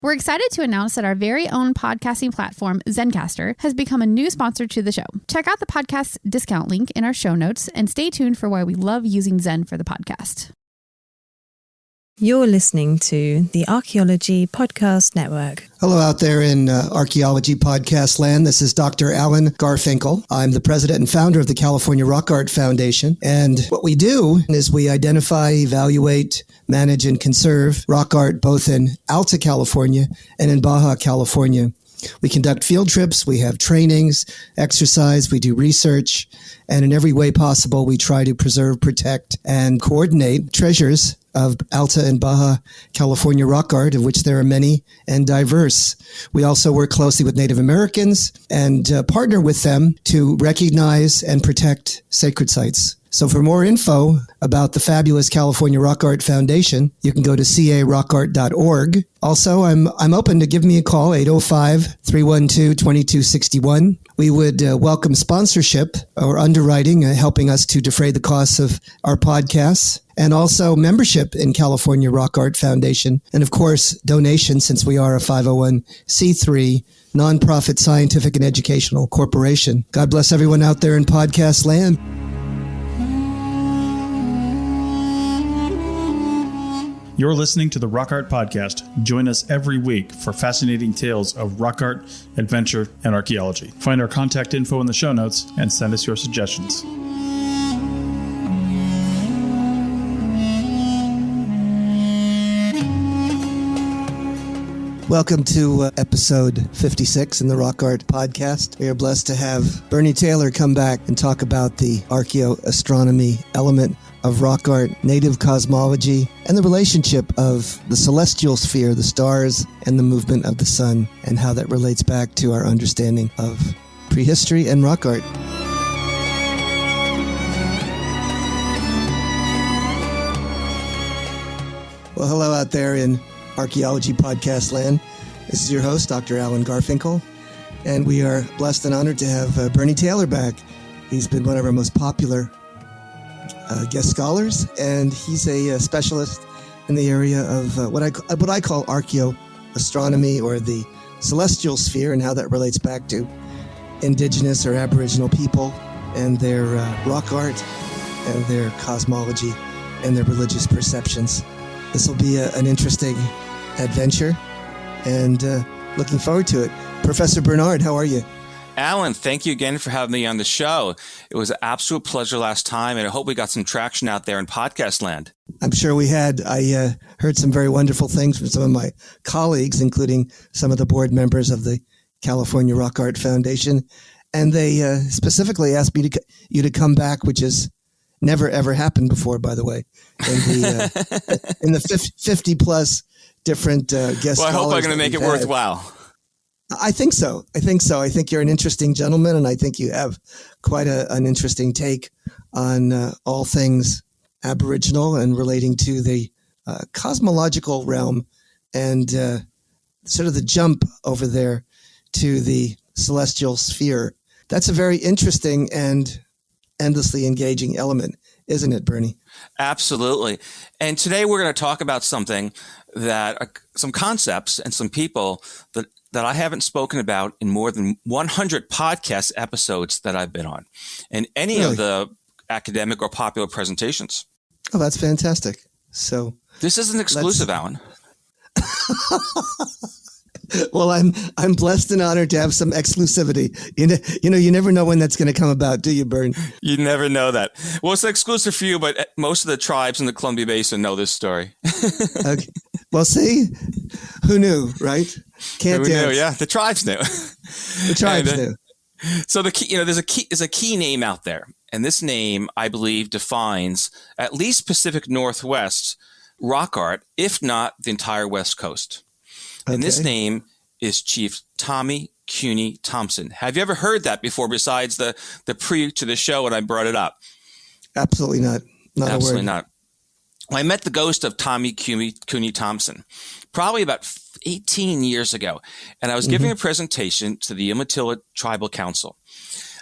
We're excited to announce that our very own podcasting platform, Zencastr, has become a new sponsor to the show. Check out the podcast's discount link in our show notes and stay tuned for why we love using Zen for the podcast. You're listening to the Archaeology Podcast Network. Hello out there in Archaeology Podcast land. This is Dr. Alan Garfinkel. I'm the president and founder of the California Rock Art Foundation. And what we do is we identify, evaluate, manage, and conserve rock art both in Alta California and in Baja California. We conduct field trips, we have trainings, exercise, we do research, and in every way possible, we try to preserve, protect, and coordinate treasures of Alta and Baja California rock art, of which there are many and diverse. We also work closely with Native Americans and partner with them to recognize and protect sacred sites. So for more info about the fabulous California Rock Art Foundation, you can go to carockart.org. Also, I'm open to give me a call, 805-312-2261. We would welcome sponsorship or underwriting, helping us to defray the costs of our podcasts, and also membership in California Rock Art Foundation. And of course, donations, since we are a 501c3 nonprofit scientific and educational corporation. God bless everyone out there in podcast land. You're listening to the Rock Art Podcast. Join us every week for fascinating tales of rock art, adventure, and archaeology. Find our contact info in the show notes and send us your suggestions. Welcome to episode 56 in the Rock Art Podcast. We are blessed to have Bernie Taylor come back and talk about the archaeoastronomy element of rock art, native cosmology, and the relationship of the celestial sphere, the stars, and the movement of the sun, and how that relates back to our understanding of prehistory and rock art. Well, hello out there in Archaeology Podcast land. This is your host, Dr. Alan Garfinkel, and we are blessed and honored to have Bernie Taylor back. He's been one of our most popular guest scholars, and he's a specialist in the area of what I call archaeoastronomy, or the celestial sphere, and how that relates back to indigenous or aboriginal people and their rock art and their cosmology and their religious perceptions. This will be an interesting adventure, and looking forward to it. Professor Bernard, how are you? Alan, thank you again for having me on the show. It was an absolute pleasure last time, and I hope we got some traction out there in podcast land. I'm sure we had. I heard some very wonderful things from some of my colleagues, including some of the board members of the California Rock Art Foundation, and they specifically asked me you to come back, which has never, ever happened before, by the way, in the 50 plus different guest Well, I hope I'm going to make it had. worthwhile. I think so. I think you're an interesting gentleman, and I think you have quite an interesting take on all things Aboriginal and relating to the cosmological realm and sort of the jump over there to the celestial sphere. That's a very interesting and endlessly engaging element, isn't it, Bernie? Absolutely. And today we're going to talk about something that some concepts and some people that I haven't spoken about in more than 100 podcast episodes that I've been on, and any Really? of the academic or popular presentations. Oh, that's fantastic. So This is an exclusive, Alan. well, I'm blessed and honored to have some exclusivity. You never know when that's going to come about, do you, Bern? You never know that. Well, it's an exclusive for you, but most of the tribes in the Columbia Basin know this story. Okay. Well, see, who knew, right? Can't Who dance. knew? Yeah, the tribes knew. The tribes knew. So the key, there's a key name out there, and this name, I believe, defines at least Pacific Northwest rock art, if not the entire West Coast. And this name is Chief Tommy Cuny Thompson. Have you ever heard that before, besides the pre to the show when I brought it up? Absolutely not. Not Absolutely a word. not. Well, I met the ghost of Tommy Cuny Thompson probably about 18 years ago, and I was giving a presentation to the Umatilla Tribal Council.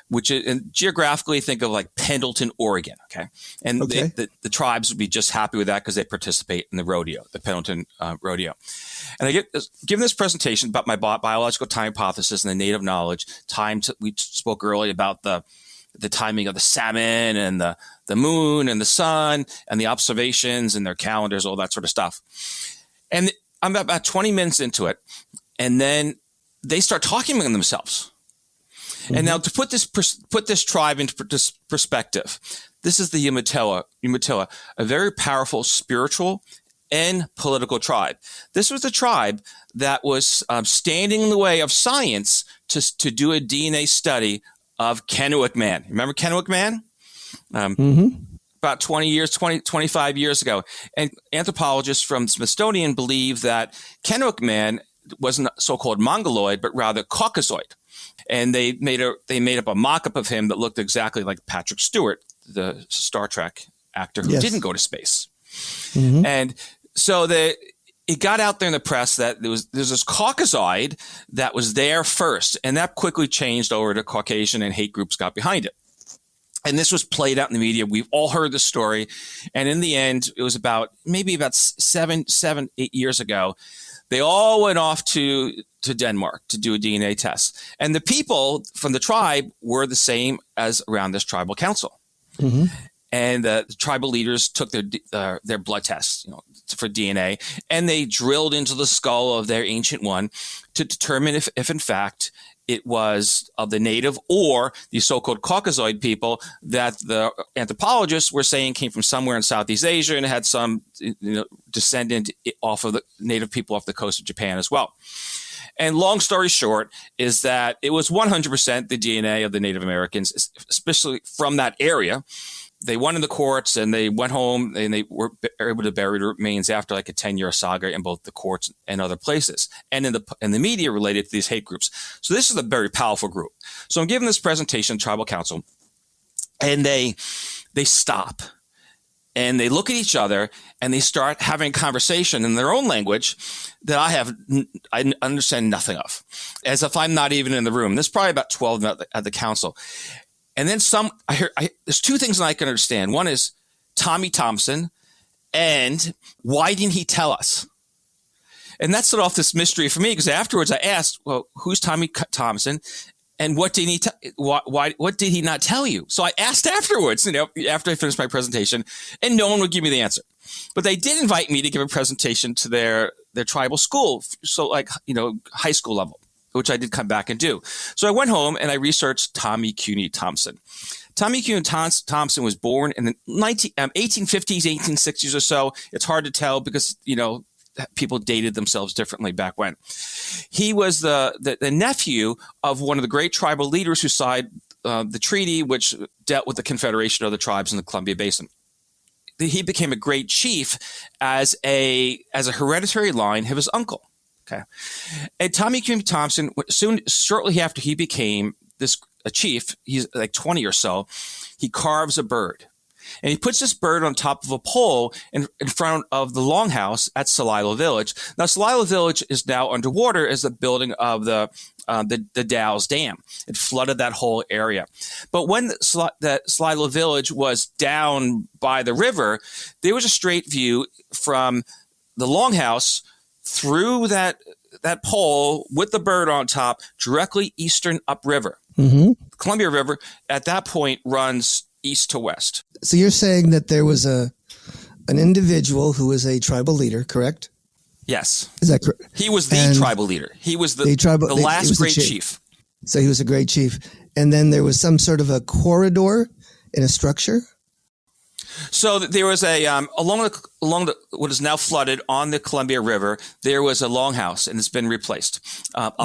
which is, and geographically think of like Pendleton, Oregon. Okay. And the tribes would be just happy with that because they participate in the rodeo, the Pendleton rodeo. And I given this presentation about my biological time hypothesis and the native knowledge, we spoke earlier about the timing of the salmon and the moon and the sun and the observations and their calendars, all that sort of stuff. And I'm about 20 minutes into it. And then they start talking among themselves. Mm-hmm. And now to put this tribe into perspective, this is the Umatilla, a very powerful spiritual and political tribe. This was a tribe that was standing in the way of science to do a DNA study of Kennewick Man. Remember Kennewick Man? About 25 years ago. And anthropologists from Smithsonian believe that Kennewick Man wasn't so-called Mongoloid, but rather Caucasoid. And they made up a mock-up of him that looked exactly like Patrick Stewart, the Star Trek actor who didn't go to space. Mm-hmm. And so it got out there in the press that there's this Caucasoid that was there first, and that quickly changed over to Caucasian, and hate groups got behind it. And this was played out in the media. We've all heard the story. And in the end, it was about 8 years ago, they all went off to Denmark to do a DNA test. And the people from the tribe were the same as around this tribal council. Mm-hmm. And the tribal leaders took their blood tests, for DNA, and they drilled into the skull of their ancient one to determine if in fact it was of the native or the so-called Caucasoid people that the anthropologists were saying came from somewhere in Southeast Asia and had some descendant off of the native people off the coast of Japan as well. And long story short is that it was 100% the DNA of the Native Americans, especially from that area. They won in the courts and they went home and they were able to bury the remains after like a 10-year saga in both the courts and other places and in the media related to these hate groups. So this is a very powerful group. So I'm giving this presentation to Tribal Council and they stop and they look at each other and they start having a conversation in their own language that I understand nothing of, as if I'm not even in the room. There's probably about 12 at the council. And then there's two things that I can understand. One is Tommy Thompson and why didn't he tell us? And that set off this mystery for me because afterwards I asked, well, who's Tommy Thompson and what did what did he not tell you? So I asked afterwards, after I finished my presentation, and no one would give me the answer. But they did invite me to give a presentation to their tribal school. So high school level, which I did come back and do. So I went home and I researched Tommy Cuny Thompson. Tommy Cuny Thompson was born in the 1850s, 1860s or so. It's hard to tell because, people dated themselves differently back when. He was the nephew of one of the great tribal leaders who signed the treaty, which dealt with the Confederation of the Tribes in the Columbia Basin. He became a great chief as a hereditary line of his uncle. Okay. And Tommy Cuny Thompson, shortly after he became a chief, he's like 20 or so, he carves a bird. And he puts this bird on top of a pole in front of the longhouse at Celilo Village. Now, Celilo Village is now underwater as the building of the Dalles Dam. It flooded that whole area. But when that Celilo Village was down by the river, there was a straight view from the longhouse through that pole with the bird on top, directly eastern upriver. Mm-hmm. The Columbia River at that point runs east to west. So you're saying that there was an individual who was a tribal leader, correct? Yes. Is that correct? He was the tribal leader. He was the last great chief. So he was a great chief. And then there was some sort of a corridor in a structure? So there was along what is now flooded on the Columbia River, there was a longhouse, and it's been replaced up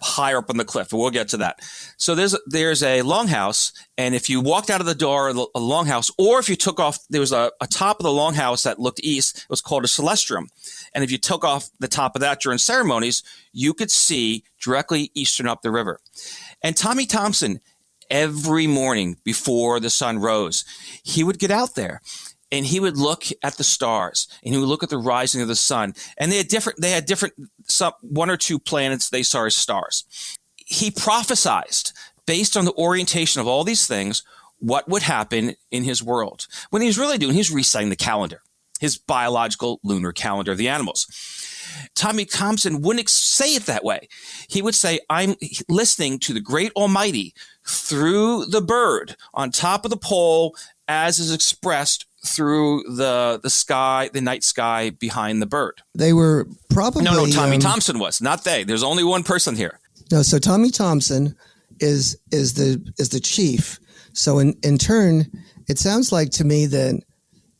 higher up on the cliff. But we'll get to that. So there's a longhouse, and if you walked out of the door of a longhouse, or if you took off, there was a top of the longhouse that looked east. It was called a celestrum, and if you took off the top of that during ceremonies, you could see directly eastern up the river. And Tommy Thompson, every morning before the sun rose, he would get out there and he would look at the stars and he would look at the rising of the sun. And they had different one or two planets they saw as stars. He prophesized based on the orientation of all these things, what would happen in his world. What he's really doing, he's reciting the calendar, his biological lunar calendar of the animals. Tommy Thompson wouldn't say it that way. He would say, I'm listening to the great Almighty through the bird on top of the pole as is expressed through the sky, the night sky behind the bird. They were probably... No, Tommy Thompson was, not they. There's only one person here. No, so Tommy Thompson is the chief. So in turn, it sounds like to me that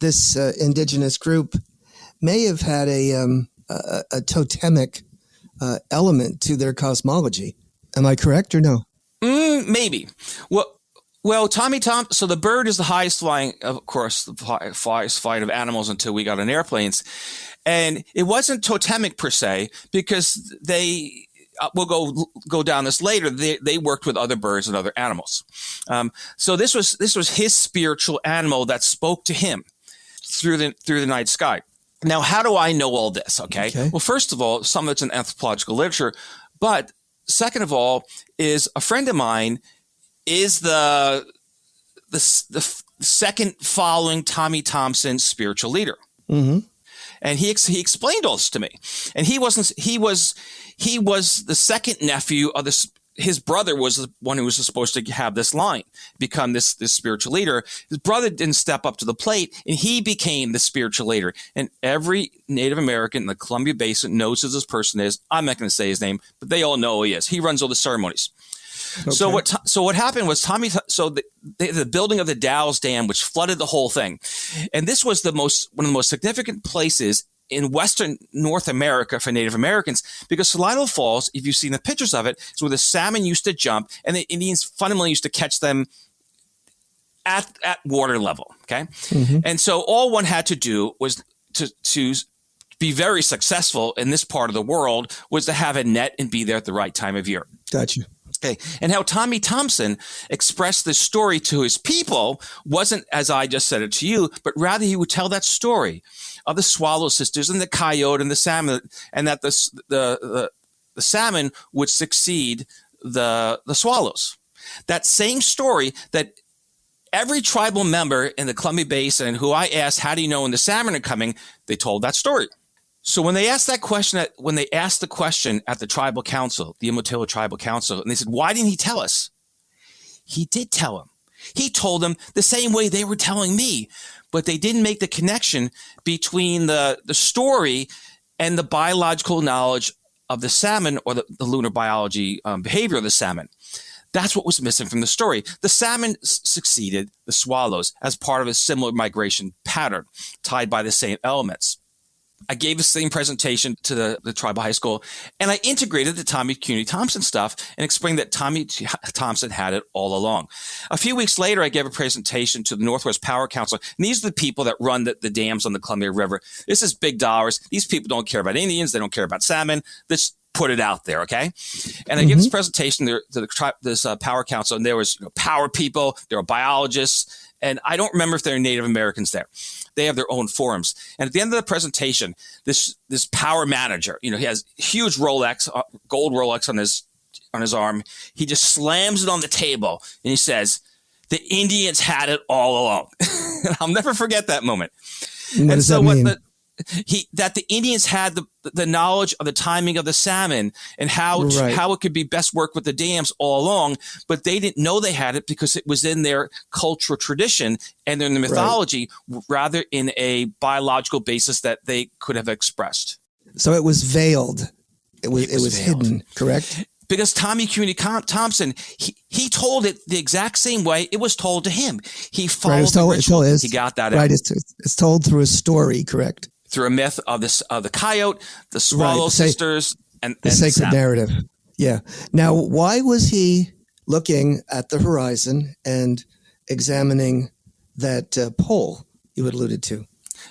this indigenous group may have had a totemic element to their cosmology. Am I correct or no? Maybe. Well, Tommy Thompson. So the bird is the highest flying, of course, the highest flight of animals until we got on airplanes, and it wasn't totemic per se because they. We'll go down this later. They worked with other birds and other animals. So this was his spiritual animal that spoke to him through the night sky. Now, how do I know all this? Okay. Well, first of all, some of it's in anthropological literature, but second of all, is a friend of mine is the second following Tommy Thompson spiritual leader. Mm-hmm. And he explained all this to me. And he was the second nephew of his brother was the one who was supposed to have this line, become this spiritual leader. His brother didn't step up to the plate, and he became the spiritual leader. And every Native American in the Columbia Basin knows who this person is. I'm not going to say his name, but they all know who he is. He runs all the ceremonies. Okay. So what happened was the building of the Dalles Dam, which flooded the whole thing, and this was one of the most significant places in Western North America for Native Americans, because Salado Falls, if you've seen the pictures of it, is where the salmon used to jump, and the Indians fundamentally used to catch them at water level. Okay, mm-hmm. And so all one had to do was to be very successful in this part of the world was to have a net and be there at the right time of year. Gotcha. Okay. And how Tommy Thompson expressed this story to his people wasn't as I just said it to you, but rather he would tell that story of the Swallow Sisters and the coyote and the salmon, and that the salmon would succeed the swallows. That same story that every tribal member in the Columbia Basin who I asked, how do you know when the salmon are coming? They told that story. So when they asked the question at the tribal council, the Umatilla Tribal Council, and they said, why didn't he tell us? He did tell them. He told them the same way they were telling me, but they didn't make the connection between the story and the biological knowledge of the salmon or the lunar biology behavior of the salmon. That's what was missing from the story. The salmon succeeded the swallows as part of a similar migration pattern tied by the same elements. I gave the same presentation to the tribal high school, and I integrated the Tommy CUNY Thompson stuff and explained that Tommy Thompson had it all along. A few weeks later, I gave a presentation to the Northwest Power Council, and these are the people that run the dams on the Columbia River. This is big dollars. These people don't care about Indians. They don't care about salmon. Let's put it out there, okay? And I gave this presentation to this power council, and there was power people, there were biologists, and I don't remember if there are Native Americans there. They have their own forums. And at the end of the presentation, this power manager, he has huge Rolex, gold Rolex on his arm. He just slams it on the table and he says, "The Indians had it all along." I'll never forget that moment. What does that mean? That the Indians had the knowledge of the timing of the salmon and how it could be best worked with the dams all along, but they didn't know they had it because it was in their cultural tradition and in the mythology rather in a biological basis that they could have expressed. So it was veiled. It was hidden, correct? Because Tommy CUNY Thompson, he told it the exact same way it was told to him. He followed the ritual. He got that out. Right, it's told through a story, correct? Through a myth of the coyote, the Swallow Sisters, and the sacred narrative. Yeah. Now, why was he looking at the horizon and examining that pole you had alluded to?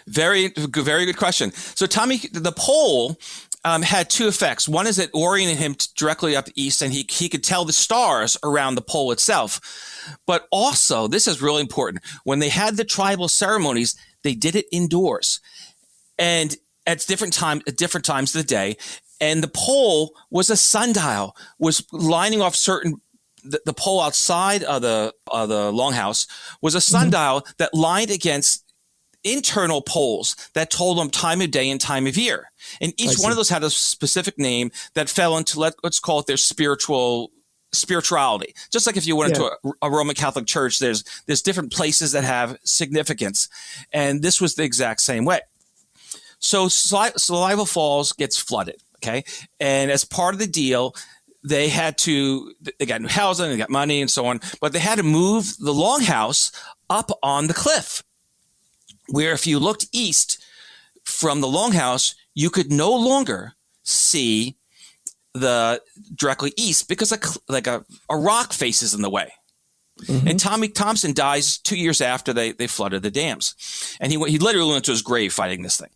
Very good question. So the pole had two effects. One is it oriented him directly up east, and he could tell the stars around the pole itself. But also, this is really important, when they had the tribal ceremonies, they did it indoors. And at different times of the day, and the pole was a sundial, was lining off certain the pole outside of the longhouse was a sundial that lined against internal poles that told them time of day and time of year. And each one of those had a specific name that fell into, let's call it their spirituality. Just like if you went into a Roman Catholic church, there's different places that have significance. And this was the exact same way. So Saliva Falls gets flooded. Okay. And as part of the deal, they got new housing, they got money and so on, but they had to move the longhouse up on the cliff, where if you looked east from the longhouse, you could no longer see the directly east because a rock faces in the way. Mm-hmm. And Tommy Thompson dies 2 years after they flooded the dams. And he literally went to his grave fighting this thing.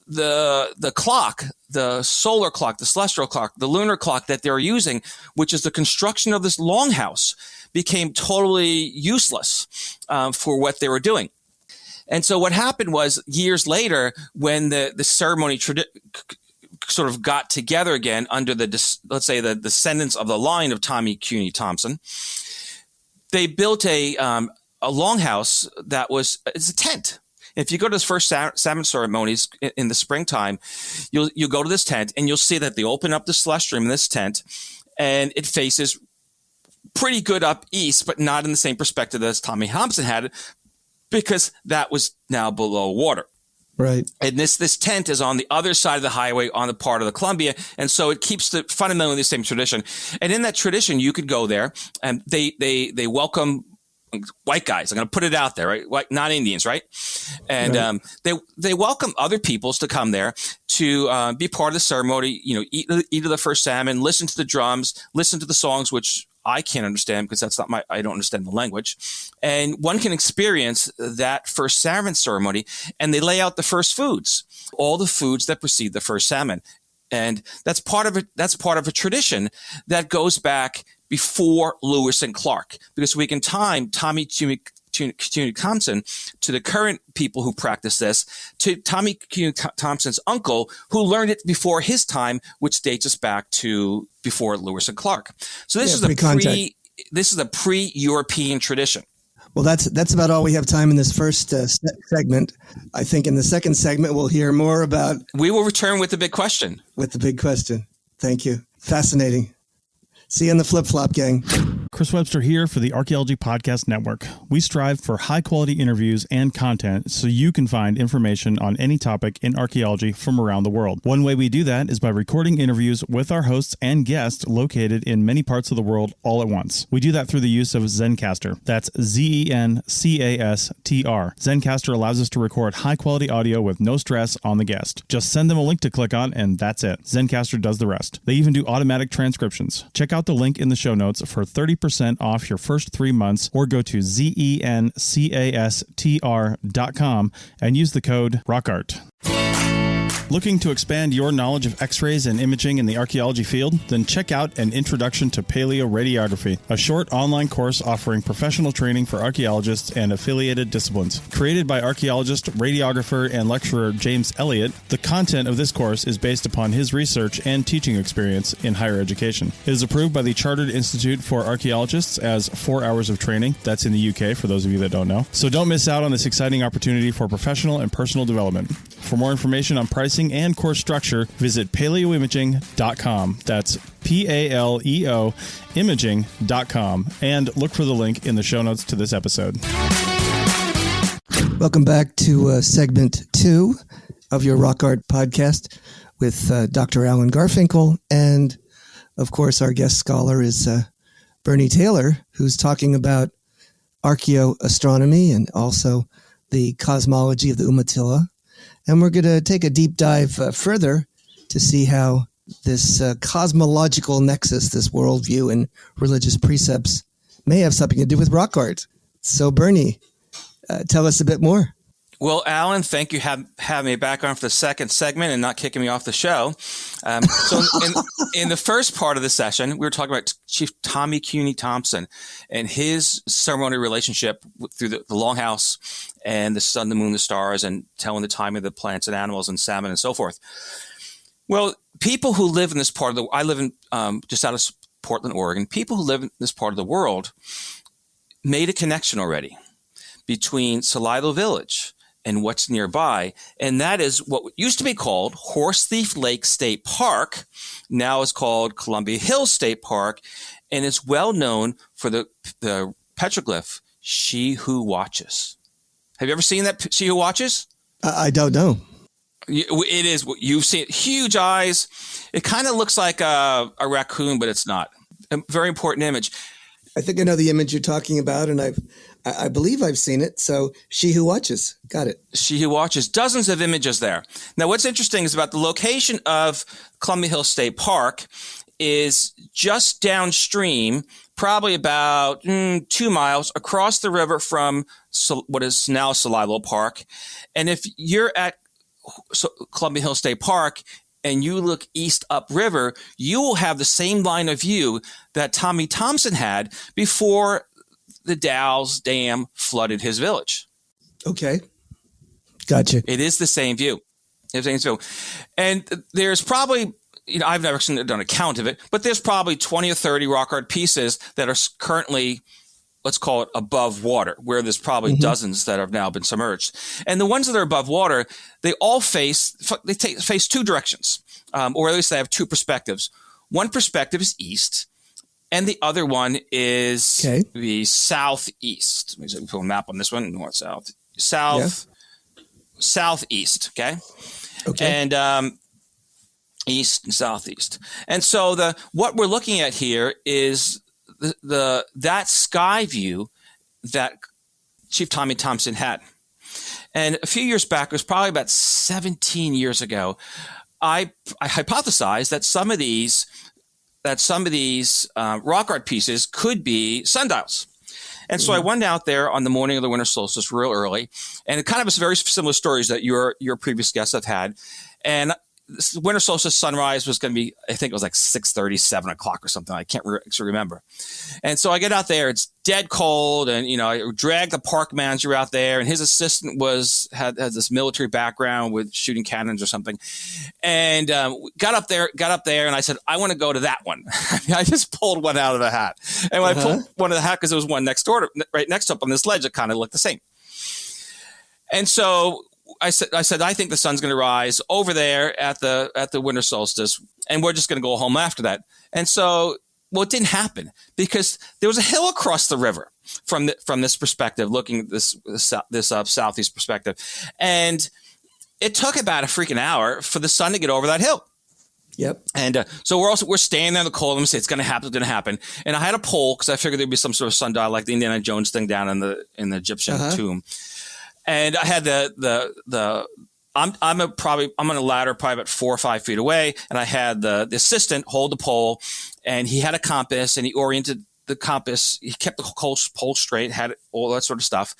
The clock, the solar clock, the celestial clock, the lunar clock that they're using, which is the construction of this longhouse, became totally useless for what they were doing. And so what happened was years when the ceremony sort of got together again under let's say the descendants of the line of Tommy Cuny Thompson, they built a longhouse it's a tent. If you go to this first salmon ceremonies in the springtime, you'll go to this tent and you'll see that they open up the slush stream in this tent, and it faces pretty good up east, but not in the same perspective as Tommy Thompson had it, because that was now below water. Right. And this tent is on the other side of the highway on the part of the Columbia. And so it keeps fundamentally the same tradition. And in that tradition, you could go there and they welcome white guys. I'm going to put it out there, right? White, not Indians, right? And they welcome other peoples to come there to be part of the ceremony, eat of the first salmon, listen to the drums, listen to the songs, which I can't understand because I don't understand the language. And one can experience that first salmon ceremony, and they lay out the first foods, all the foods that precede the first salmon. And that's part of it. That's part of a tradition that goes back before Lewis and Clark, because we can time Tommy Cuny Thompson to the current people who practice this, to Tommy Cuny Thompson's uncle who learned it before his time, which dates us back to before Lewis and Clark. So this is a pre-European tradition. Well, that's about all we have time in this first segment. I think in the second segment, we'll hear more about... We will return with the big question. With the big question. Thank you. Fascinating. See you in the flip-flop, gang. Chris Webster here for the Archaeology Podcast Network. We strive for high-quality interviews and content so you can find information on any topic in archaeology from around the world. One way we do that is by recording interviews with our hosts and guests located in many parts of the world all at once. We do that through the use of Zencastr. That's Zencastr. Zencastr allows us to record high-quality audio with no stress on the guest. Just send them a link to click on, and that's it. Zencastr does the rest. They even do automatic transcriptions. Check out the link in the show notes for 30% off your first 3 months, or go to zencastr.com and use the code ROCKART. Looking to expand your knowledge of X-rays and imaging in the archaeology field? Then check out An Introduction to Paleoradiography, a short online course offering professional training for archaeologists and affiliated disciplines. Created by archaeologist, radiographer, and lecturer James Elliott, the content of this course is based upon his research and teaching experience in higher education. It is approved by the Chartered Institute for Archaeologists as 4 hours of training. That's in the UK, for those of you that don't know. So don't miss out on this exciting opportunity for professional and personal development. For more information on pricing and course structure, visit paleoimaging.com. That's PALEO imaging.com, and look for the link in the show notes to this episode. Welcome back to segment 2 of your Rock Art podcast with Dr. Alan Garfinkel. And of course, our guest scholar is Bernie Taylor, who's talking about archaeoastronomy and also the cosmology of the Umatilla. And we're going to take a deep dive further to see how this cosmological nexus, this worldview and religious precepts may have something to do with rock art. So, Bernie, tell us a bit more. Well, Alan, thank you for having me back on for the second segment and not kicking me off the show. So in the first part of the session, we were talking about Chief Tommy Cuny Thompson and his ceremonial relationship through the longhouse and the sun, the moon, the stars, and telling the time of the plants and animals and salmon and so forth. Well, people who live in this part of I live in just Portland, Oregon, people who live in this part of the world made a connection already between Celilo Village and what's nearby. And that is what used to be called Horse Thief Lake State Park, now is called Columbia Hills State Park, and it's well known for the petroglyph, She Who Watches. Have you ever seen that, She Who Watches? I don't know. It is. You've seen it. Huge eyes. It kind of looks like a raccoon, but it's not. A very important image. I think I know the image you're talking about, and I believe I've seen it. So She Who Watches. Got it. She Who Watches. Dozens of images there. Now, what's interesting is about the location of Columbia Hills State Park is just downstream, probably about 2 miles across the river from what is now Celilo Park. And if you're at Columbia Hills State Park and you look east upriver, you will have the same line of view that Tommy Thompson had before the Dalles Dam flooded his village. Okay. Gotcha. It is the same view. And there's probably, I've never done a count of it, but there's probably 20 or 30 rock art pieces that are currently, let's call it, above water, where there's probably dozens that have now been submerged. And the ones that are above water, they all face two directions, or at least they have two perspectives. One perspective is east, and the other one is the southeast. Let me put a map on this one. North, south, southeast. Okay. And east and southeast. And so what we're looking at here is that sky view that Chief Tommy Thompson had. And a few years back, it was probably about 17 years ago, I hypothesized that some of these rock art pieces could be sundials. And so I went out there on the morning of the winter solstice real early, and it kind of was very similar stories that your previous guests have had. And winter solstice sunrise was going to be, I think it was like 6:30, 7 o'clock or something. I can't actually remember. And so I get out there, it's dead cold, and I dragged the park manager out there, and his assistant had this military background with shooting cannons or something. And got up there, and I said, I want to go to that one. I just pulled one out of the hat. And when I pulled one of the hat, because there was one right next up on this ledge that kind of looked the same. And so I said, I think the sun's going to rise over there at the winter solstice, and we're just going to go home after that. And so, it didn't happen because there was a hill across the river from this perspective, looking at this southeast perspective, and it took about a freaking hour for the sun to get over that hill. Yep. And so we're staying there in the cold, and we say it's going to happen. And I had a pole because I figured there'd be some sort of sundial like the Indiana Jones thing down in the Egyptian tomb. And I had I'm on a ladder probably about 4 or 5 feet away, and I had the assistant hold the pole, and he had a compass, and he oriented the compass. He kept the whole pole straight, had all that sort of stuff.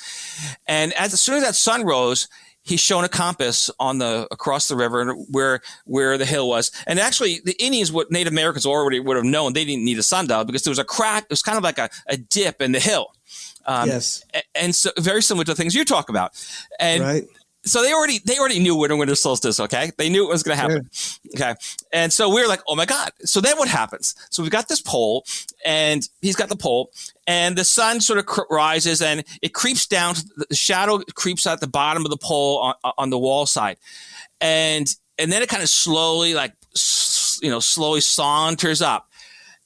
And as soon as that sun rose, he's shown a compass across the river where the hill was. And actually, the Indians, what Native Americans already would have known, they didn't need a sundial because there was a crack. It was kind of like a dip in the hill. Yes. And so very similar to the things you talk about. And right. So they already knew winter solstice, okay? They knew it was going to happen. Sure. Okay. And so we were like, oh my God. So then what happens? So we've got this pole, and he's got the pole, and the sun sort of rises, and it creeps down. The shadow creeps out the bottom of the pole on the wall side. And then it kind of slowly saunters up.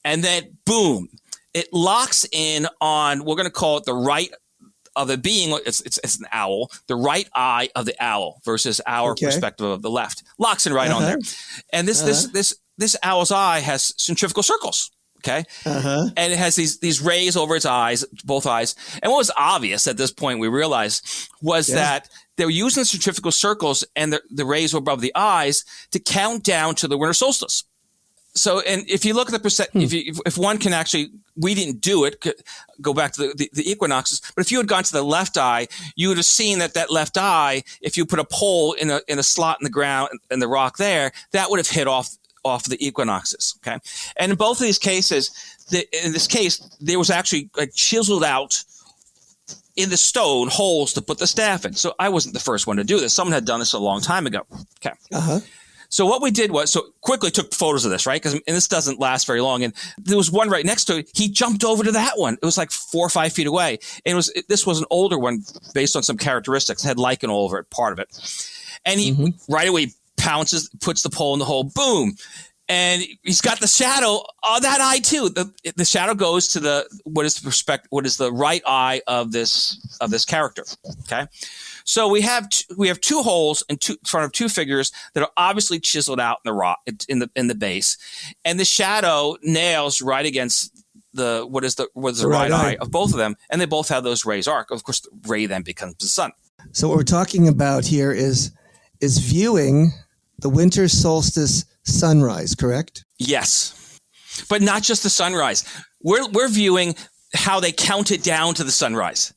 And then boom, it locks in on, we're going to call it the right of the being. It's an owl, the right eye of the owl versus our perspective of the left. Locks in right on there. And this owl's eye has centrifugal circles. Okay. And it has these rays over its eyes, both eyes. And what was obvious at this point, we realized, was that they were using the centrifugal circles and the rays were above the eyes to count down to the winter solstice. So, and if you look at the percent, if one can actually, we didn't do it, go back to the equinoxes, but if you had gone to the left eye, you would have seen that left eye, if you put a pole in a slot in the ground, in the rock there, that would have hit off the equinoxes. Okay. And in both of these cases, in this case, there was actually like chiseled out in the stone holes to put the staff in. So I wasn't the first one to do this. Someone had done this a long time ago. Okay. So what we did was, quickly took photos of this, right? And this doesn't last very long. And there was one right next to it. He jumped over to that one. It was like 4 or 5 feet away. And this was an older one based on some characteristics. It had lichen all over it, part of it. And he right away pounces, puts the pole in the hole, boom. And he's got the shadow on that eye too. The shadow goes to what is the right eye of this character. Okay. So we have 2 holes in front of 2 figures that are obviously chiseled out in the rock in the base, and the shadow nails right against the right eye of both of them, and they both have those rays arc. Of course, the ray then becomes the sun. So what we're talking about here is viewing the winter solstice sunrise, correct? Yes, but not just the sunrise. We're viewing how they count it down to the sunrise.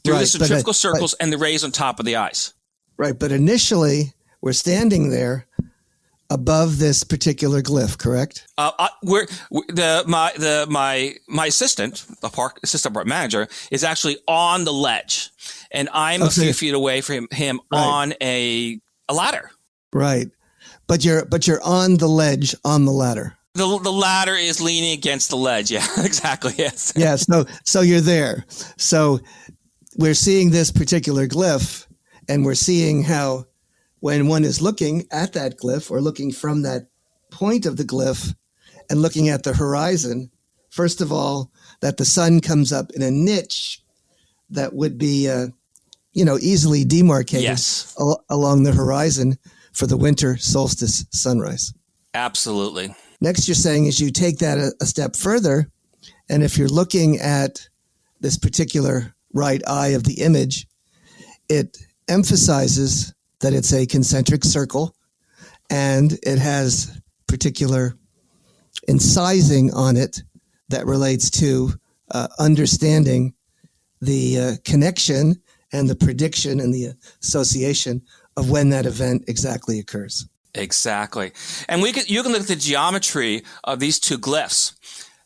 Through the centrifugal circles and the rays on top of the eyes. Right, but initially we're standing there above this particular glyph, correct? My assistant, the assistant park manager, is actually on the ledge, and I'm a few feet away from him on a ladder. Right, but you're on the ledge on the ladder. The ladder is leaning against the ledge. Yeah, exactly. Yes. Yeah. So you're there. So we're seeing this particular glyph, and we're seeing how when one is looking at that glyph or looking from that point of the glyph and looking at the horizon, first of all, that the sun comes up in a niche that would be, easily demarcated along the horizon for the winter solstice sunrise. Absolutely. Next, you're saying is you take that a step further, and if you're looking at this particular right eye of the image, it emphasizes that it's a concentric circle, and it has particular incising on it that relates to understanding the connection and the prediction and the association of when that event exactly occurs. Exactly. And you can look at the geometry of these 2 glyphs.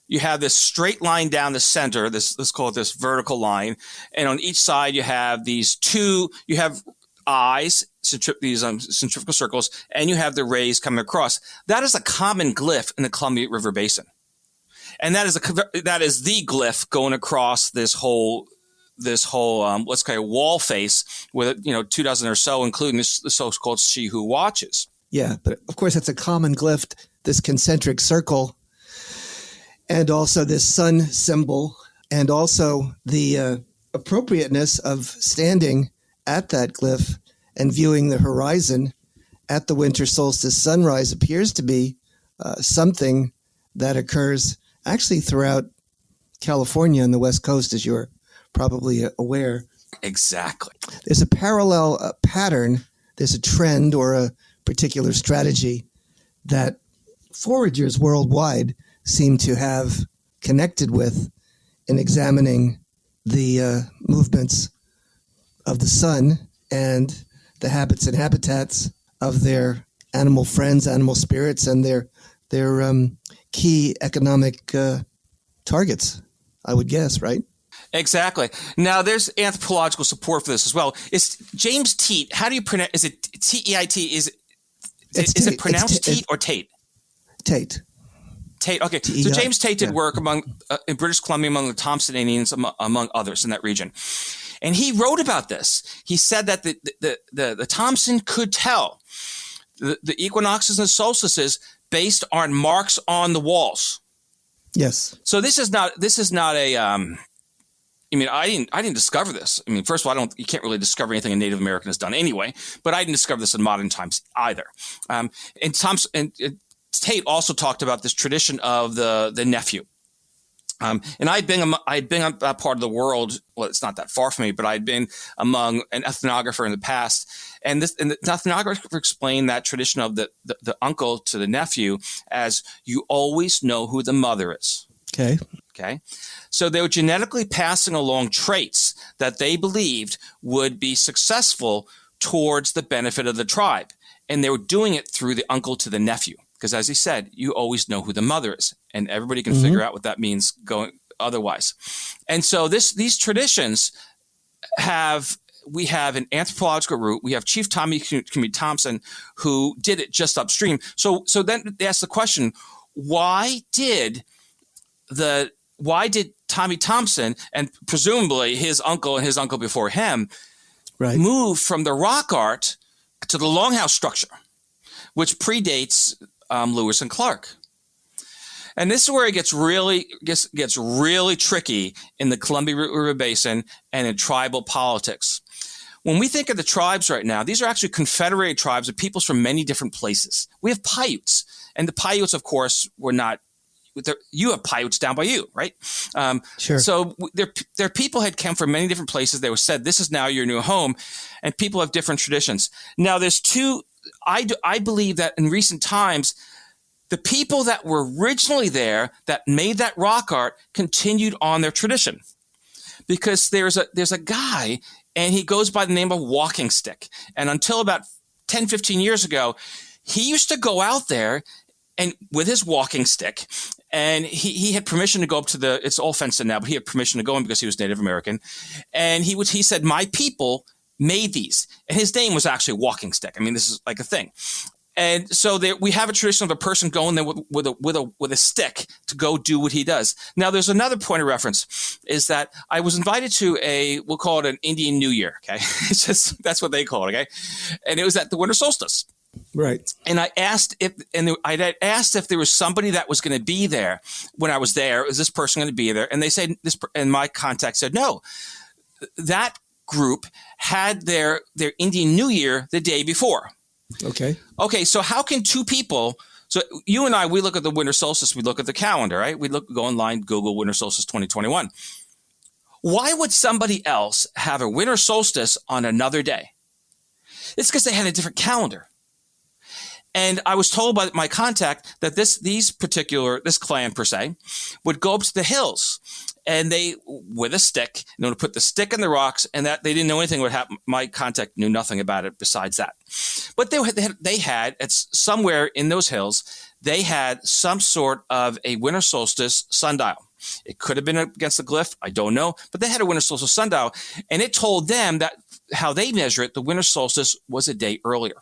You have this straight line down the center, let's call it this vertical line. And on each side, you have you have eyes, these centrifugal circles, and you have the rays coming across. That is a common glyph in the Columbia River Basin. And that is the glyph going across this whole let's call it wall face with 24 or so, including the so-called She Who Watches. Yeah, but of course it's a common glyph, this concentric circle, and also this sun symbol, and also the appropriateness of standing at that glyph and viewing the horizon at the winter solstice sunrise appears to be something that occurs actually throughout California and the West Coast, as you're probably aware. Exactly. There's a parallel pattern, there's a trend or a particular strategy that foragers worldwide seem to have connected with in examining the movements of the sun and the habits and habitats of their animal friends, animal spirits, and their key economic targets, I would guess, right? Exactly. Now, there's anthropological support for this as well. It's James Teat. How do you pronounce? Is it T-E-I-T? Is it pronounced Teat or Tate? Tate. Tate. Okay. So James Tate did work in British Columbia among the Thompson Indians, among others in that region. And he wrote about this. He said that the Thompson could tell the equinoxes and solstices based on marks on the walls. Yes. So this is not a I didn't discover this. I mean, first of all, you can't really discover anything a Native American has done anyway, but I didn't discover this in modern times either. And Tate also talked about this tradition of the nephew. And I'd been on that part of the world. Well, it's not that far from me, but I'd been among an ethnographer in the past, and the ethnographer explained that tradition of the uncle to the nephew as you always know who the mother is. Okay. So they were genetically passing along traits that they believed would be successful towards the benefit of the tribe, and they were doing it through the uncle to the nephew. Because as he said, you always know who the mother is, and everybody can figure out what that means going otherwise. And so these traditions have we have an anthropological route. We have Chief Tommy Thompson, who did it just upstream. So then they ask the question, why did Tommy Thompson and presumably his uncle and his uncle before him move from the rock art to the longhouse structure, which predates Lewis and Clark? And this is where it gets really tricky in the Columbia River Basin and in tribal politics. When we think of the tribes right now, these are actually confederated tribes of peoples from many different places. We have Paiutes, and the Paiutes, of course, were not. You have Paiutes down by you, right? Sure. So their people had come from many different places. They were said, "This is now your new home," and people have different traditions. Now, there's two. I believe that in recent times, the people that were originally there that made that rock art continued on their tradition, because there's a guy, and he goes by the name of Walking Stick. And until about 10, 15 years ago, he used to go out there and with his walking stick, and he had permission to go up to it's all fenced in now, but he had permission to go in because he was Native American. And he said, my people made these. And his name was actually Walking Stick. I mean, this is like a thing. And so we have a tradition of a person going there with a stick to go do what he does. Now, there's another point of reference, is that I was invited to we'll call it an Indian New Year. Okay, it's just that's what they call it. Okay, and it was at the winter solstice. Right. And I asked if there was somebody that was going to be there when I was there. Is this person going to be there? And they said and my contact said no. That group had their Indian New Year the day before. Okay. So how can two people? So you and I, we look at the winter solstice. We look at the calendar, right? We go online, Google winter solstice 2021. Why would somebody else have a winter solstice on another day? It's because they had a different calendar. And I was told by my contact that this clan per se would go up to the hills, and they with a stick, to put the stick in the rocks, and that they didn't know anything would happen. My contact knew nothing about it besides that. But they had it's somewhere in those hills, they had some sort of a winter solstice sundial. It could have been against the glyph, I don't know, but they had a winter solstice sundial, and it told them that how they measure it, the winter solstice was a day earlier.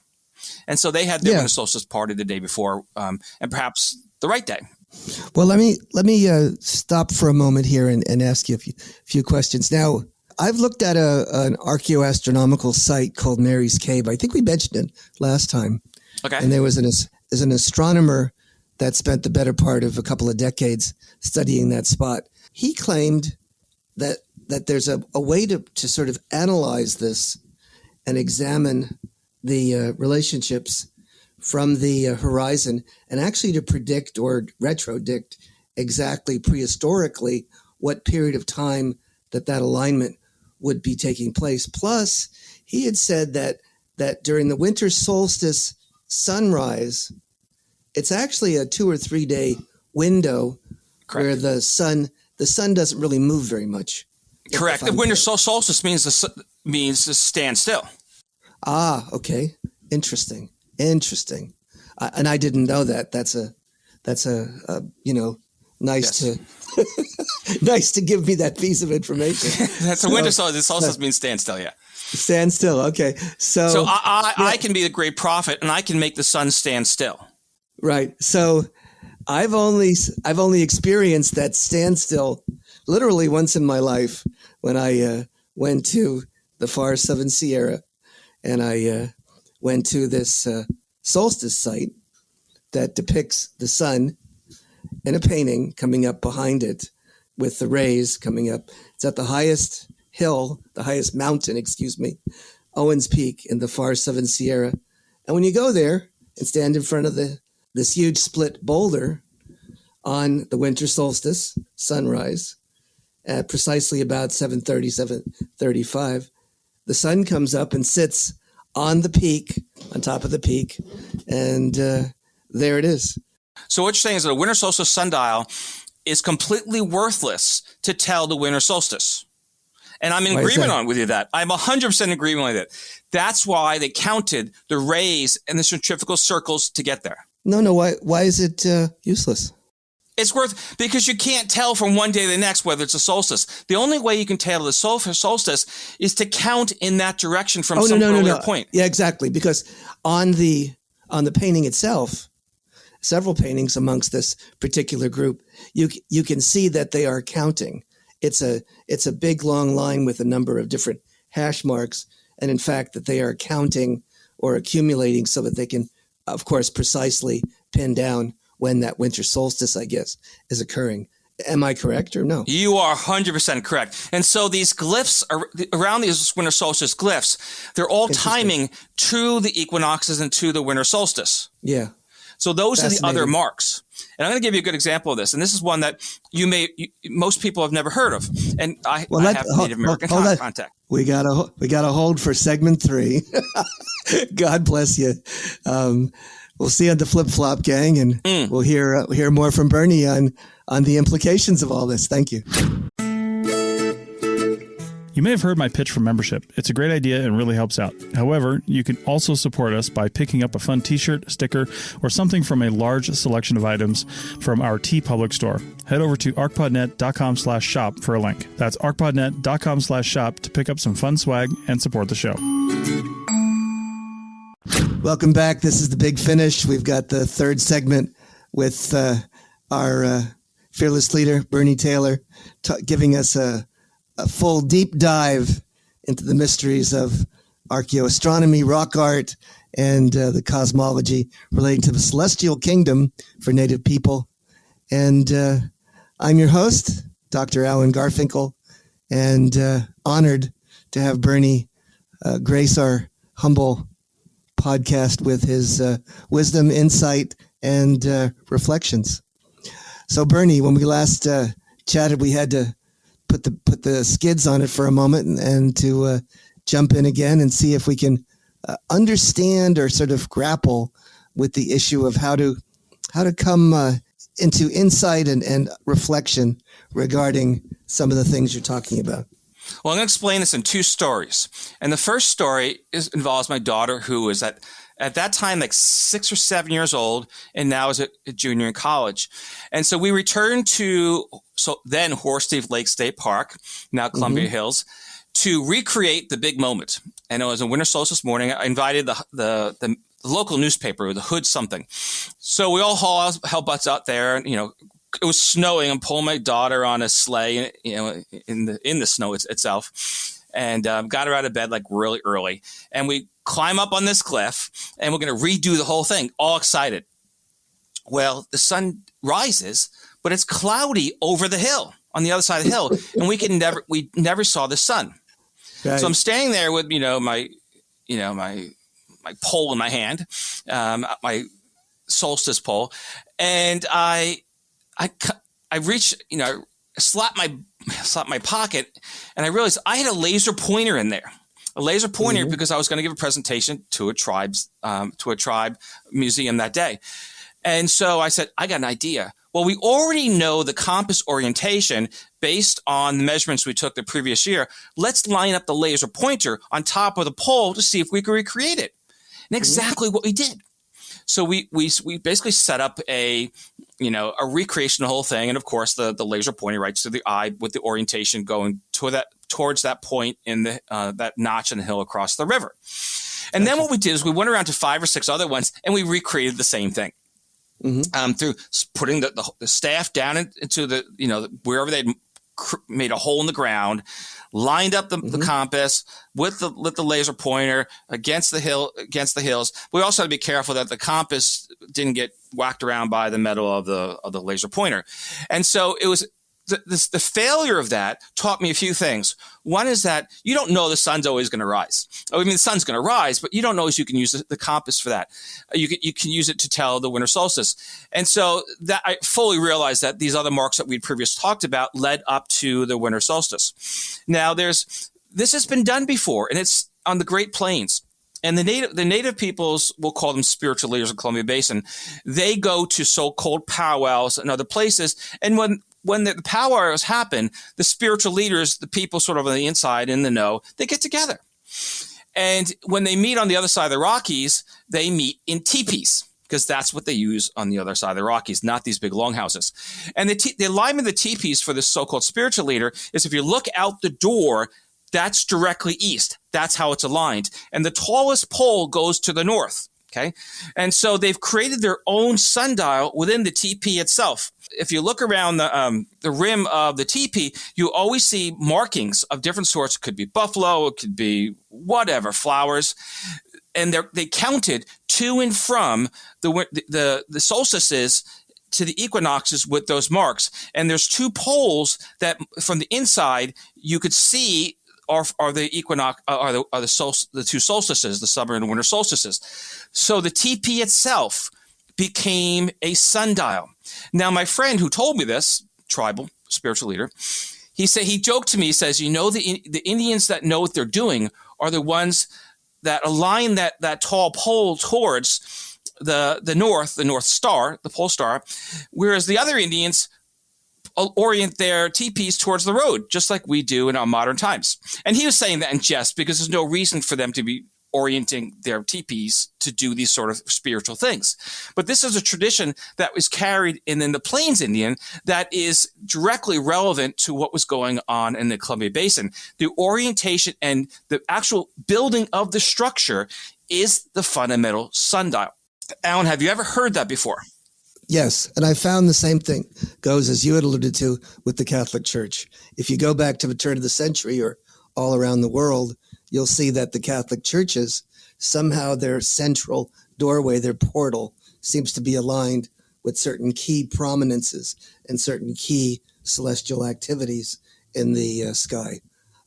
And so they had their winter solstice party the day before, and perhaps the right day. Well, let me stop for a moment here and ask you a few questions. Now, I've looked at an archaeoastronomical site called Mary's Cave. I think we mentioned it last time. Okay. And there was an astronomer that spent the better part of a couple of decades studying that spot. He claimed that there's a way to sort of analyze this and examine the relationships from the horizon, and actually to predict or retrodict exactly prehistorically what period of time that alignment would be taking place. Plus, he had said that during the winter solstice sunrise, it's actually a 2 or 3 day window. Correct. Where the sun doesn't really move very much. Correct. The winter solstice means to stand still. Ah, okay. Interesting. And I didn't know that. That's nice to nice to give me that piece of information. That's a winter solstice. The solstice means stand still. Yeah. Stand still. Okay. So I can be the great prophet, and I can make the sun stand still. Right. So I've only experienced that standstill literally once in my life when I went to the far Southern Sierra, and I went to this solstice site that depicts the sun in a painting coming up behind it with the rays coming up. It's at the highest mountain, Owens Peak in the far Southern Sierra. And when you go there and stand in front of this huge split boulder on the winter solstice sunrise at precisely about 7:30, 7:35, the sun comes up and sits on the peak, on top of the peak, and there it is. So what you're saying is that a winter solstice sundial is completely worthless to tell the winter solstice. And I'm in agreement with you that. I'm 100% in agreement with it. That's why they counted the rays and the centrifugal circles to get there. No. Why is it useless? It's worth, because you can't tell from one day to the next whether it's a solstice. The only way you can tell the solstice is to count in that direction from some earlier point. Yeah, exactly. Because on the painting itself, several paintings amongst this particular group, you can see that they are counting. It's a big long line with a number of different hash marks, and in fact that they are counting or accumulating so that they can, of course, precisely pin down when that winter solstice, I guess, is occurring. Am I correct or no? You are 100% correct. And so these glyphs around these winter solstice glyphs, they're all timing to the equinoxes and to the winter solstice. Yeah. So those are the other marks. And I'm going to give you a good example of this. And this is one that most people have never heard of. And I have Native American contact. We got to hold for segment 3. God bless you. We'll see you on the Flip Flop Gang, and we'll hear more from Bernie on the implications of all this. Thank you. You may have heard my pitch for membership. It's a great idea and really helps out. However, you can also support us by picking up a fun t-shirt, sticker, or something from a large selection of items from our TeePublic store. Head over to archpodnet.com/shop for a link. That's archpodnet.com/shop to pick up some fun swag and support the show. Welcome back. This is The Big Finish. We've got the third segment with our fearless leader, Bernie Taylor, giving us a full deep dive into the mysteries of archaeoastronomy, rock art, and the cosmology relating to the celestial kingdom for Native people. And I'm your host, Dr. Alan Garfinkel, and honored to have Bernie grace our humble podcast with his wisdom, insight, and reflections. So, Bernie, when we last chatted, we had to put the skids on it for a moment and to jump in again and see if we can understand or sort of grapple with the issue of how to come into insight and reflection regarding some of the things you're talking about. Well, I'm going to explain this in 2 stories. And the first story involves my daughter, who is at that time like 6 or 7 years old, and now is a junior in college. And so we returned to then Horsteve Lake State Park, now Columbia Hills, to recreate the big moment. And it was a winter solstice morning. I invited the local newspaper, the Hood something. So we all hell butts out there, and it was snowing. I'm pulling my daughter on a sleigh, in the snow itself, and got her out of bed like really early. And we climb up on this cliff, and we're going to redo the whole thing. All excited. Well, the sun rises, but it's cloudy over the hill on the other side of the hill, and we never saw the sun. Right. So I'm standing there with my pole in my hand, my solstice pole, and I reached, slapped my pocket, and I realized I had a laser pointer in there. A laser pointer because I was going to give a presentation to a tribe museum that day. And so I said, I got an idea. Well, we already know the compass orientation based on the measurements we took the previous year. Let's line up the laser pointer on top of the pole to see if we can recreate it. And exactly what we did. So we basically set up a recreation of the whole thing, and of course the laser pointing right to the eye with the orientation going towards that point in the that notch in the hill across the river. And then what we did is we went around to 5 or 6 other ones, and we recreated the same thing through putting the staff down into the wherever they'd made a hole in the ground, lined up the compass with the laser pointer against the hills. We also had to be careful that the compass didn't get whacked around by the metal of the laser pointer. And so it was the failure of that taught me a few things. One is that you don't know the sun's always going to rise. I mean, the sun's going to rise, but you don't know if you can use the compass for that. You can use it to tell the winter solstice. And so that I fully realized that these other marks that we'd previously talked about led up to the winter solstice. Now, this has been done before, and it's on the Great Plains. And the native peoples, we'll call them spiritual leaders in Columbia Basin, they go to so-called powwows and other places. And when the powwows happen, the spiritual leaders, the people sort of on the inside in the know, they get together. And when they meet on the other side of the Rockies, they meet in teepees. because that's what they use on the other side of the Rockies, not these big longhouses. And the alignment of the teepees for this so-called spiritual leader is if you look out the door, that's directly east. That's how it's aligned. And the tallest pole goes to the north. Okay. And so they've created their own sundial within the teepee itself. If you look around the rim of the teepee, you always see markings of different sorts. It could be buffalo, it could be whatever, flowers. And they counted to and from the solstices to the equinoxes with those marks. And there's two poles that from the inside you could see are the equinox the two solstices, the summer and winter solstices. So the teepee itself became a sundial. Now, my friend who told me this, tribal spiritual leader, he joked to me, he says, the Indians that know what they're doing are the ones that align that tall pole towards the North Star, the pole star, whereas the other Indians orient their teepees towards the road, just like we do in our modern times. And he was saying that in jest because there's no reason for them to be orienting their teepees to do these sort of spiritual things. But this is a tradition that was carried in the Plains Indian that is directly relevant to what was going on in the Columbia Basin. The orientation and the actual building of the structure is the fundamental sundial. Alan, have you ever heard that before? Yes, and I found the same thing goes as you had alluded to with the Catholic Church. If you go back to the turn of the century or all around the world, you'll see that the Catholic churches, somehow their central doorway, their portal, seems to be aligned with certain key prominences and certain key celestial activities in the sky.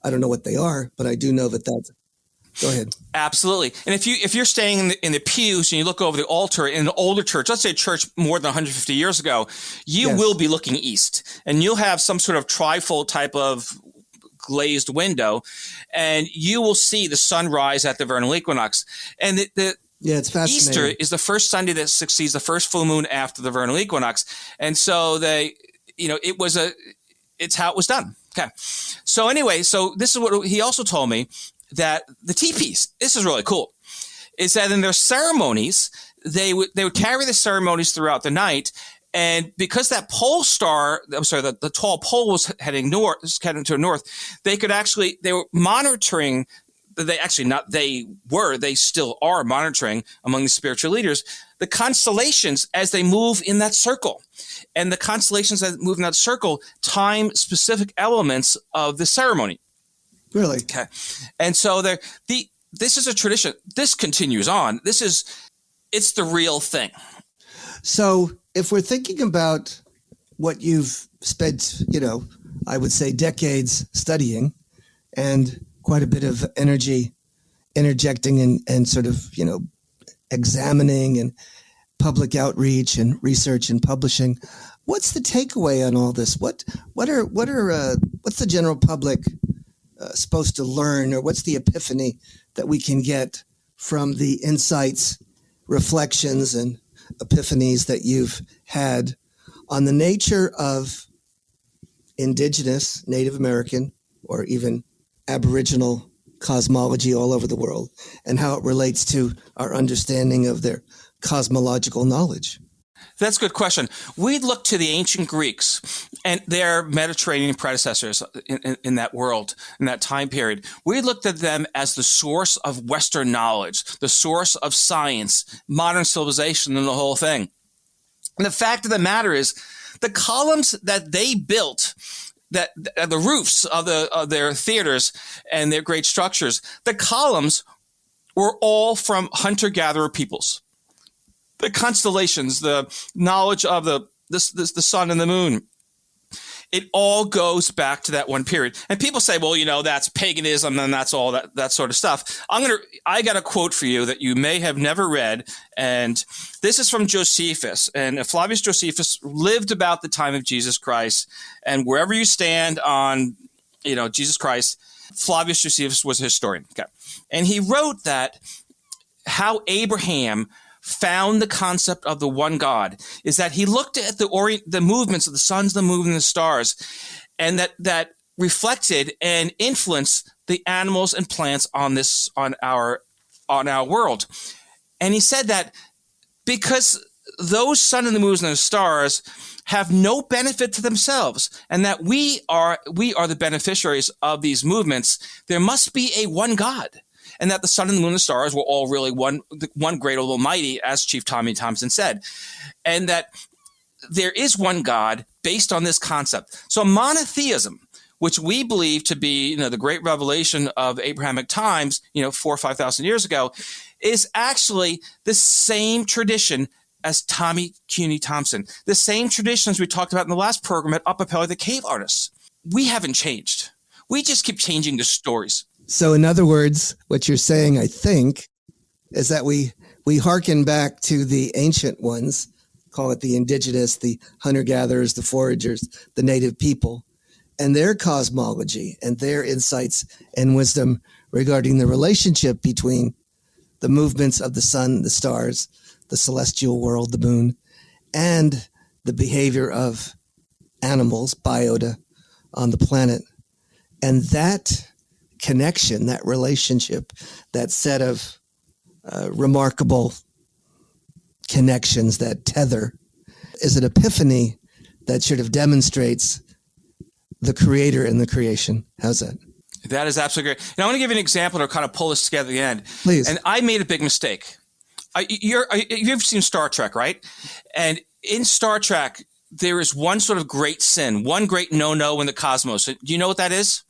I don't know what they are, but I do know that that's... Go ahead. Absolutely. And if you're staying in the pews and you look over the altar in an older church, let's say a church more than 150 years ago, you will be looking east, and you'll have some sort of trifold type of glazed window, and you will see the sunrise at the vernal equinox. And it's fascinating. Easter is the first Sunday that succeeds the first full moon after the vernal equinox. And so it's how it was done. Okay. So anyway, this is what he also told me, that the teepees, this is really cool, is that in their ceremonies, they would carry the ceremonies throughout the night. And because that pole star, the tall pole was heading to the north, they were monitoring, they still are monitoring among the spiritual leaders, the constellations as they move in that circle. And the constellations that move in that circle time specific elements of the ceremony. Really? Okay. And so this is a tradition. This continues on. It's the real thing. So if we're thinking about what you've spent, I would say decades studying and quite a bit of energy interjecting and sort of, examining and public outreach and research and publishing, what's the takeaway on all this? What's the general public supposed to learn, or what's the epiphany that we can get from the insights, reflections, and epiphanies that you've had on the nature of indigenous, Native American, or even Aboriginal cosmology all over the world, and how it relates to our understanding of their cosmological knowledge? That's a good question. We look to the ancient Greeks and their Mediterranean predecessors in that world, in that time period. We looked at them as the source of Western knowledge, the source of science, modern civilization, and the whole thing. And the fact of the matter is, the columns that they built, that the roofs of their theaters and their great structures, the columns were all from hunter-gatherer peoples. The constellations, the knowledge of the sun and the moon, it all goes back to that one period. And people say, well, that's paganism and that's all that sort of stuff. I got a quote for you that you may have never read. And this is from Josephus. And Flavius Josephus lived about the time of Jesus Christ. And wherever you stand on, Jesus Christ, Flavius Josephus was a historian. Okay. And he wrote that how Abraham found the concept of the one God is that he looked at the movements of the suns, the moon, and the stars, and that reflected and influenced the animals and plants on our world. And he said that because those sun and the moons and the stars have no benefit to themselves, and that we are the beneficiaries of these movements, there must be a one God, and that the sun and the moon and the stars were all really one great almighty, as Chief Tommy Thompson said, and that there is one God based on this concept. So monotheism, which we believe to be, the great revelation of Abrahamic times, 4,000 or 5,000 years ago, is actually the same tradition as Tommy Cuny Thompson, the same traditions we talked about in the last program at Upper Pelly, the cave artists. We haven't changed. We just keep changing the stories. So in other words, what you're saying, I think, is that we hearken back to the ancient ones, call it the indigenous, the hunter-gatherers, the foragers, the native people, and their cosmology and their insights and wisdom regarding the relationship between the movements of the sun, the stars, the celestial world, the moon, and the behavior of animals, biota, on the planet. And that connection, that relationship, that set of remarkable connections, that tether, is an epiphany that sort of demonstrates the creator and the creation. How's that? That is absolutely great. And I want to give you an example to kind of pull this together at the end. Please. And I made a big mistake. You've seen Star Trek, right? And in Star Trek, there is one sort of great sin, one great no-no in the cosmos. Do you know what that is?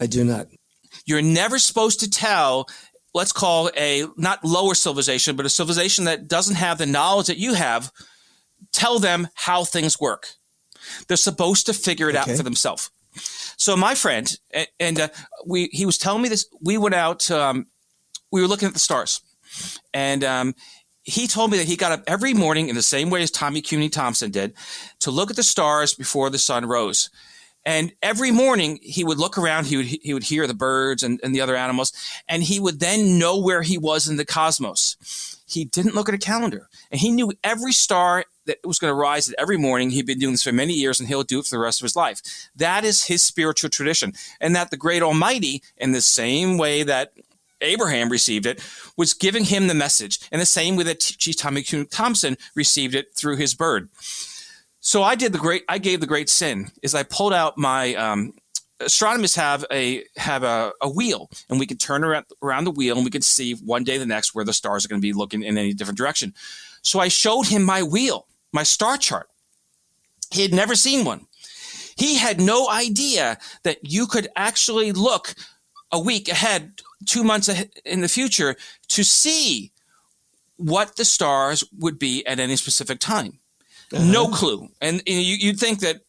I do not. You're never supposed to tell, let's call a not lower civilization, but a civilization that doesn't have the knowledge that you have, tell them how things work. They're supposed to figure it out for themselves. So my friend, he was telling me this. We went out, we were looking at the stars. And he told me that he got up every morning in the same way as Tommy Cuny Thompson did to look at the stars before the sun rose. And every morning he would look around, he would hear the birds and the other animals, and he would then know where he was in the cosmos. He didn't look at a calendar, and he knew every star that was going to rise every morning. He'd been doing this for many years, and he'll do it for the rest of his life. That is his spiritual tradition, and that the great Almighty, in the same way that Abraham received it, was giving him the message, in the same way that Chief Tommy Cuny Thompson received it through his bird. So I gave the great sin is I pulled out my astronomers have a wheel, and we could turn around the wheel, and we could see one day the next where the stars are going to be looking in any different direction. So I showed him my wheel, my star chart. He had never seen one. He had no idea that you could actually look a week ahead, 2 months ahead in the future, to see what the stars would be at any specific time. No clue. And you'd think that,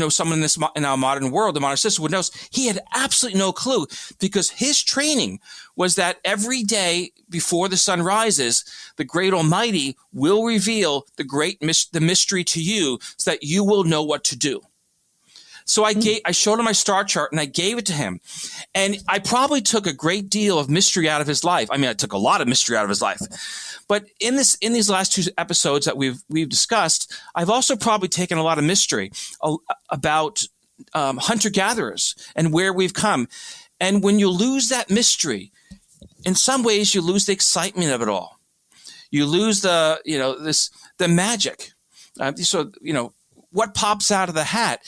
someone in our modern world, the modern system, would know. He had absolutely no clue, because his training was that every day before the sun rises, the great Almighty will reveal the mystery to you, so that you will know what to do. So I showed him my star chart, and I gave it to him. And I probably took a great deal of mystery out of his life. I mean, I took a lot of mystery out of his life. But in these last two episodes that we've discussed, I've also probably taken a lot of mystery about hunter-gatherers and where we've come. And when you lose that mystery, in some ways you lose the excitement of it all. You lose the magic. What pops out of the hat.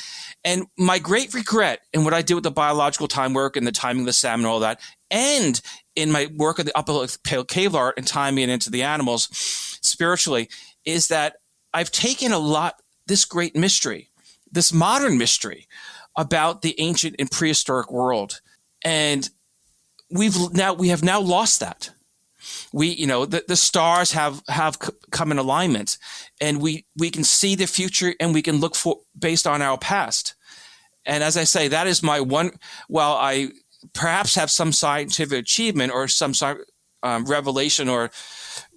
And my great regret in what I did with the biological time work and the timing of the salmon and all that, and in my work of the Upper Pale Cave art and timing it into the animals spiritually, is that I've taken this great mystery, this modern mystery about the ancient and prehistoric world. And we have now lost that. The stars have come in alignment, and we can see the future, and we can look for based on our past. And as I say, that is my one. While I perhaps have some scientific achievement or some revelation or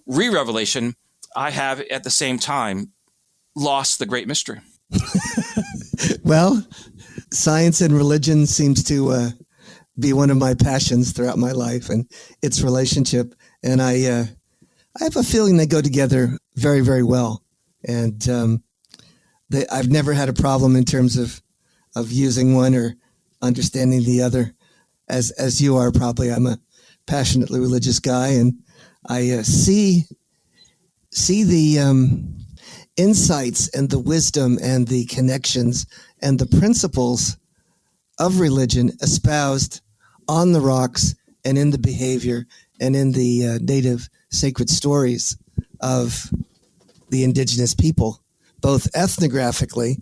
re-revelation, I have at the same time lost the great mystery. Well, science and religion seems to be one of my passions throughout my life, and its relationship. And I have a feeling they go together very, very well. And I've never had a problem in terms of using one or understanding the other. As you are probably, I'm a passionately religious guy, and I see see the insights and the wisdom and the connections and the principles of religion espoused on the rocks and in the behavior and in the native sacred stories of the indigenous people, both ethnographically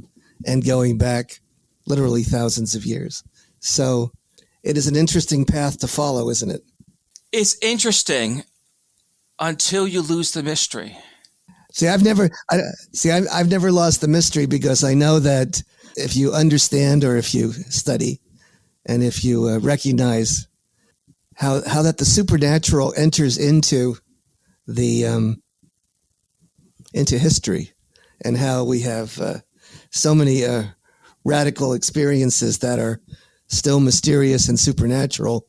and going back literally thousands of years. So it is an interesting path to follow, isn't it? It's interesting until you lose the mystery. I've never lost the mystery, because I know that if you understand, or if you study, and if you recognize how that the supernatural enters into the into history, and how we have so many radical experiences that are still mysterious and supernatural,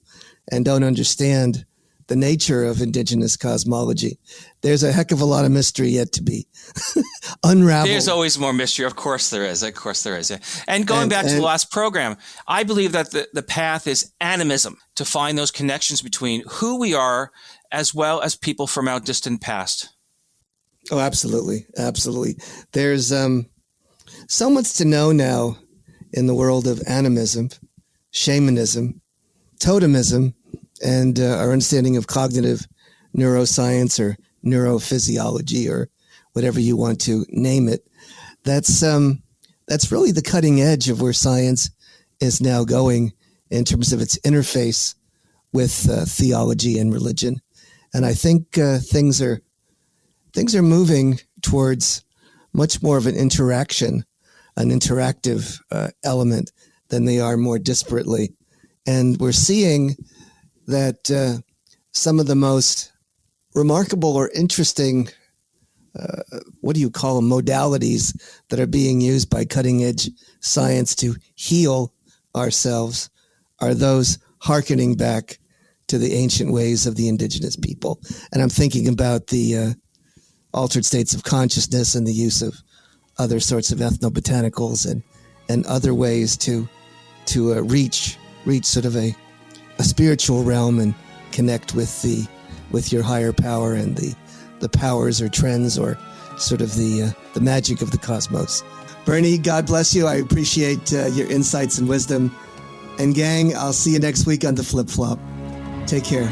and don't understand the nature of indigenous cosmology. There's a heck of a lot of mystery yet to be unraveled. There's always more mystery. Of course there is. Yeah. And going back to the last program, I believe that the path is animism, to find those connections between who we are as well as people from our distant past. Oh, absolutely. Absolutely. There's so much to know now in the world of animism, shamanism, totemism, and our understanding of cognitive neuroscience or neurophysiology, or whatever you want to name it. That's really the cutting edge of where science is now going in terms of its interface with theology and religion. And I think things are moving towards much more of an interaction, an interactive element, than they are more disparately. And we're seeing that some of the most remarkable or interesting, what do you call them, modalities that are being used by cutting edge science to heal ourselves are those hearkening back to the ancient ways of the indigenous people. And I'm thinking about the altered states of consciousness and the use of other sorts of ethnobotanicals and other ways to reach sort of a spiritual realm and connect with your higher power and the powers or trends or sort of the magic of the cosmos. Bernie, God bless you. I appreciate your insights and wisdom. And gang, I'll see you next week on the Flip Flop. Take care.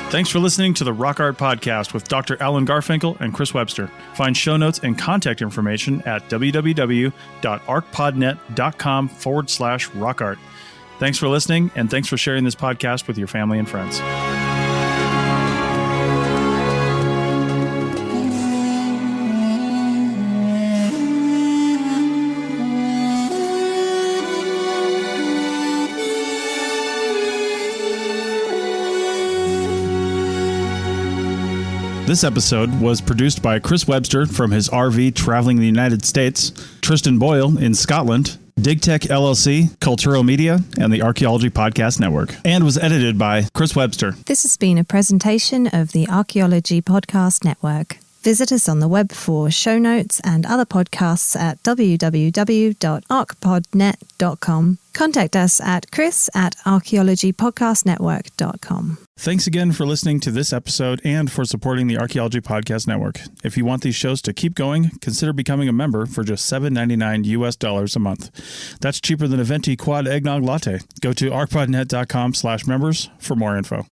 Thanks for listening to the Rock Art Podcast with Dr. Alan Garfinkel and Chris Webster. Find show notes and contact information at www.archpodnet.com/rockart. Thanks for listening, and thanks for sharing this podcast with your family and friends. This episode was produced by Chris Webster from his RV traveling the United States, Tristan Boyle in Scotland, DigTech LLC, Cultural Media, and the Archaeology Podcast Network, and was edited by Chris Webster. This has been a presentation of the Archaeology Podcast Network. Visit us on the web for show notes and other podcasts at www.archpodnet.com. Contact us at chris@archaeologypodcastnetwork.com. Thanks again for listening to this episode and for supporting the Archaeology Podcast Network. If you want these shows to keep going, consider becoming a member for just $7.99 US a month. That's cheaper than a venti quad eggnog latte. Go to archpodnet.com/members for more info.